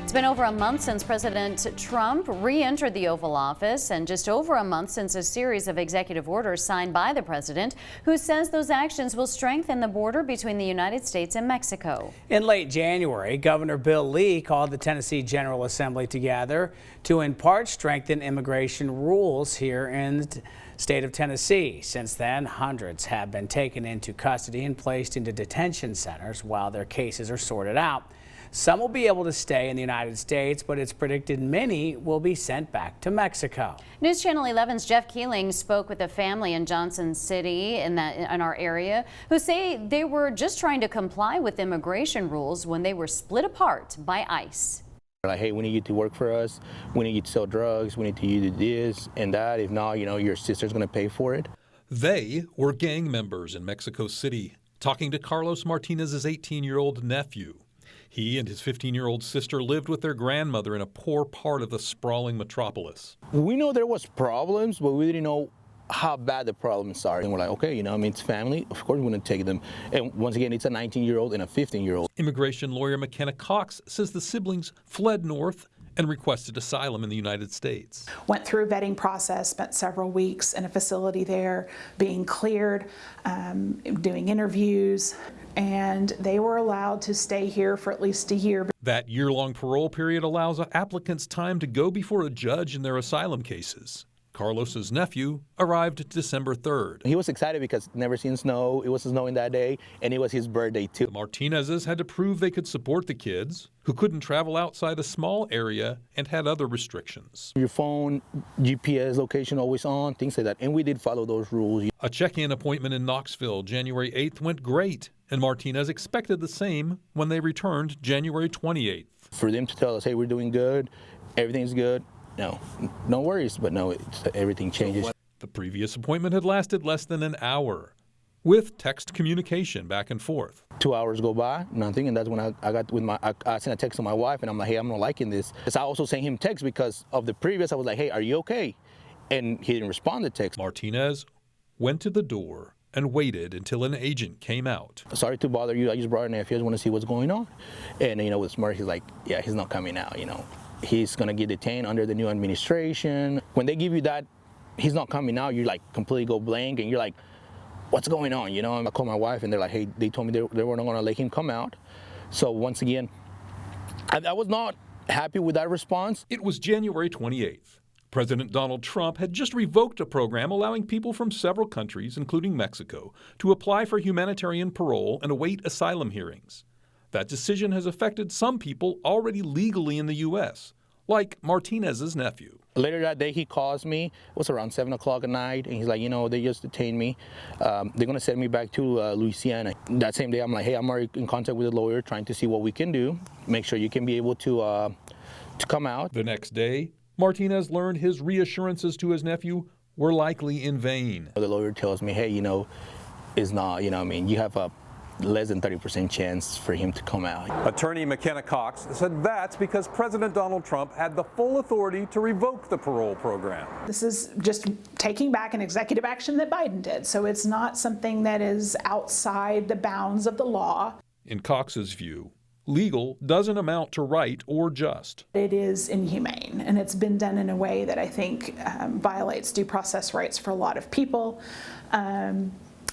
It's been over a month since President Trump re-entered the Oval Office, and just over a month since a series of executive orders signed by the president, who says those actions will strengthen the border between the United States and Mexico. In late January, Governor Bill Lee called the Tennessee General Assembly together to in part strengthen immigration rules here in the state of Tennessee. Since then, hundreds have been taken into custody and placed into detention centers while their cases are sorted out. Some will be able to stay in the United States, but it's predicted many will be sent back to Mexico. News Channel 11's Jeff Keeling spoke with a family in Johnson City in our area who say they were just trying to comply with immigration rules when they were split apart by ICE. Like, hey, we need you to work for us. We need you to sell drugs. We need you to do this and that. If not, your sister's going to pay for it. They were gang members in Mexico City, talking to Carlos Martinez's 18-year-old nephew. He and his 15-year-old sister lived with their grandmother in a poor part of the sprawling metropolis. We know there was problems, but we didn't know how bad the problems are. And we're like, okay, it's family. Of course, we're going to take them. And once again, it's a 19-year-old and a 15-year-old. Immigration lawyer McKenna Cox says the siblings fled north and requested asylum in the United States. Went through a vetting process, spent several weeks in a facility there, being cleared, doing interviews, and they were allowed to stay here for at least a year. That year-long parole period allows applicants time to go before a judge in their asylum cases. Carlos's nephew arrived December 3rd. He was excited because never seen snow. It was snowing that day, and it was his birthday too. The Martinezes had to prove they could support the kids, who couldn't travel outside a small area and had other restrictions. Your phone, GPS location always on, things like that. And we did follow those rules. A check-in appointment in Knoxville January 8th went great, and Martinez expected the same when they returned January 28th. For them to tell us, hey, we're doing good, everything's good. No worries, but no, everything changes. The previous appointment had lasted less than an hour, with text communication back and forth. 2 hours go by, nothing, and that's when I sent a text to my wife, and I'm like, hey, I'm not liking this. I also sent him text because of the previous. I was like, hey, are you okay? And he didn't respond to text. Martinez went to the door and waited until an agent came out. Sorry to bother you. I just brought a nephew. I just want to see what's going on. And with smart, he's like, yeah, he's not coming out. He's going to get detained under the new administration. When they give you that, he's not coming out, you like completely go blank and you're like, what's going on? I called my wife and they're like, hey, they told me they were not going to let him come out. So once again, I was not happy with that response. It was January 28th. President Donald Trump had just revoked a program allowing people from several countries, including Mexico, to apply for humanitarian parole and await asylum hearings. That decision has affected some people already legally in the U.S., like Martinez's nephew. Later that day, he calls me. It was around 7 o'clock at night, and he's like, they just detained me. They're going to send me back to Louisiana. That same day, I'm like, hey, I'm already in contact with the lawyer, trying to see what we can do, make sure you can be able to come out. The next day, Martinez learned his reassurances to his nephew were likely in vain. The lawyer tells me, hey, it's not, you have a less than 30% chance for him to come out. Attorney McKenna Cox said that's because President Donald Trump had the full authority to revoke the parole program. This is just taking back an executive action that Biden did, so it's not something that is outside the bounds of the law. In Cox's view, legal doesn't amount to right or just. It is inhumane, and it's been done in a way that I think violates due process rights for a lot of people.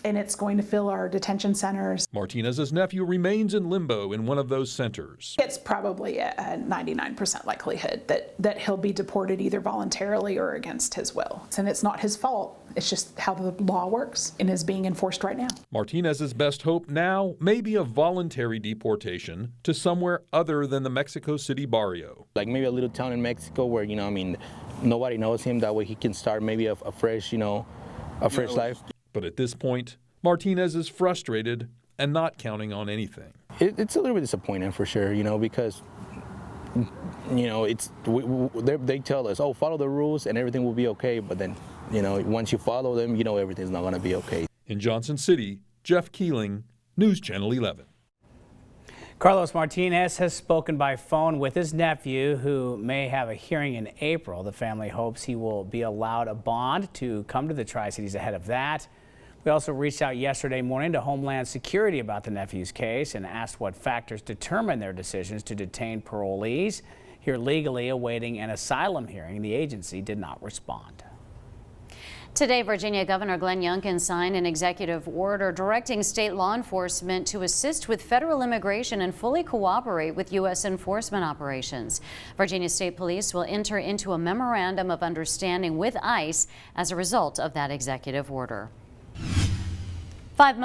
And it's going to fill our detention centers. Martinez's nephew remains in limbo in one of those centers. It's probably a 99% likelihood that he'll be deported either voluntarily or against his will. And it's not his fault. It's just how the law works and is being enforced right now. Martinez's best hope now may be a voluntary deportation to somewhere other than the Mexico City barrio. Like maybe a little town in Mexico where, nobody knows him. That way he can start maybe a fresh, fresh life. But at this point, Martinez is frustrated and not counting on anything. It's a little bit disappointing for sure, because, they tell us, oh, follow the rules and everything will be okay. But then, once you follow them, everything's not going to be okay. In Johnson City, Jeff Keeling, News Channel 11. Carlos Martinez has spoken by phone with his nephew, who may have a hearing in April. The family hopes he will be allowed a bond to come to the Tri-Cities ahead of that. We also reached out yesterday morning to Homeland Security about the nephew's case and asked what factors determine their decisions to detain parolees. here legally awaiting an asylum hearing. The agency did not respond. Today, Virginia Governor Glenn Youngkin signed an executive order directing state law enforcement to assist with federal immigration and fully cooperate with U.S. enforcement operations. Virginia State Police will enter into a memorandum of understanding with ICE as a result of that executive order. 5